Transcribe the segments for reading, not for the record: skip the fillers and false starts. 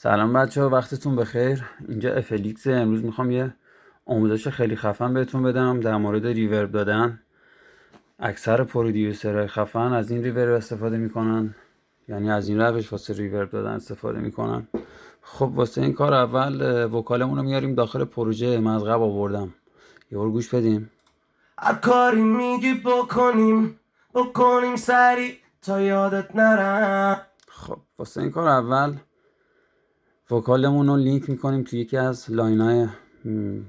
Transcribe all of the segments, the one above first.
سلام بچه ها، وقتتون بخیر. اینجا افلیکس. امروز میخوام یه آموزش خیلی خفن بهتون بدم در مورد ریورب دادن. اکثر پرودیوسرهای خفن از این ریورب استفاده میکنن، یعنی از این روش واسه ریورب دادن استفاده میکنن. خب واسه این کار اول وکالمون رو میاریم داخل پروژه. من از قبل آوردم، یه بار گوش بدیم. هر کاری میگی بکنیم سری تا یادت نرم. خب واسه این کار اول وکالمون رو لینک میکنیم توی یکی از لاینای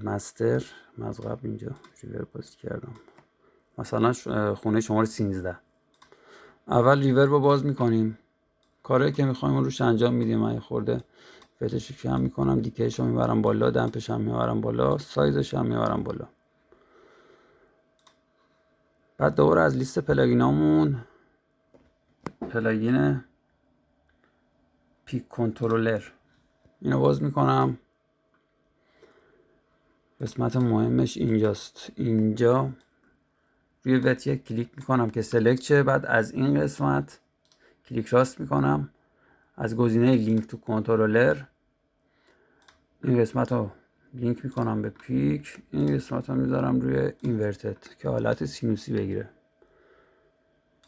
مستر. من از قبل اینجا ریورب باز کردم، مثلا خونه شماره 13. اول ریورب رو باز میکنیم، کاری که میخوایم روش انجام میدیم. من خورده فتش رو کم میکنم، دیکیش رو میبرم بالا، دمپش هم میبرم بالا، سایزش هم میبرم بالا. بعد دوباره از لیست پلاگینامون پلاگین پیک کنترلر اینو باز میکنم. قسمت مهمش اینجاست. اینجا روی وت کلیک میکنم که سلکت شه. بعد از این قسمت کلیک راست میکنم، از گزینه لینک تو کنترلر این قسمت رو لینک میکنم به پیک. این قسمت رو میذارم روی اینورتد که حالت سینوسی بگیره.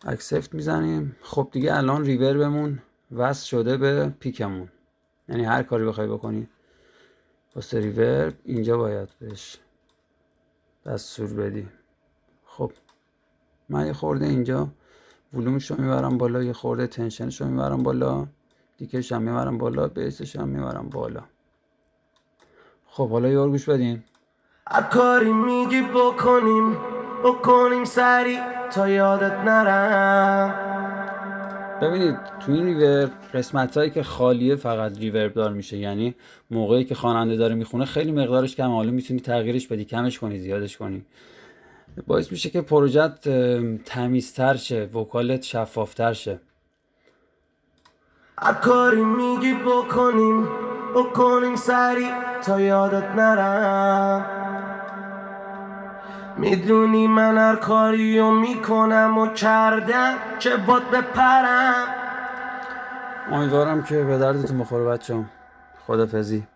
اکسپت میزنیم. خب دیگه الان ریوربمون وصل شده به پیکمون، یعنی هر کاری بخوای بکنی واسه ریورب اینجا باید بهش دستور بدی. خب من یه خورده اینجا ولومش رو میبرم بالا، یه خورده تنشنش رو میبرم بالا، دیکش هم میبرم بالا، بیسش هم میبرم بالا. خب حالا یه بار گوش بدین. هر کاری میگی بکنیم سری تا یادت نرم. ببینید تو این ریورب قسمت هایی که خالیه فقط ریورب دار میشه، یعنی موقعی که خواننده داره میخونه خیلی مقدارش کم، حالا میتونی تغییرش بدی، کمش کنی، زیادش کنی. باعث میشه که پروژت تمیزتر شه، وکالت شفافتر شه. هر کاری میگی بکنیم سری تا یادت نرم. میدونی من هر کاریو میکنم و کردم که باد بپرم. امیدوارم که به دردتون بخوره بچه‌ها. خدافظی.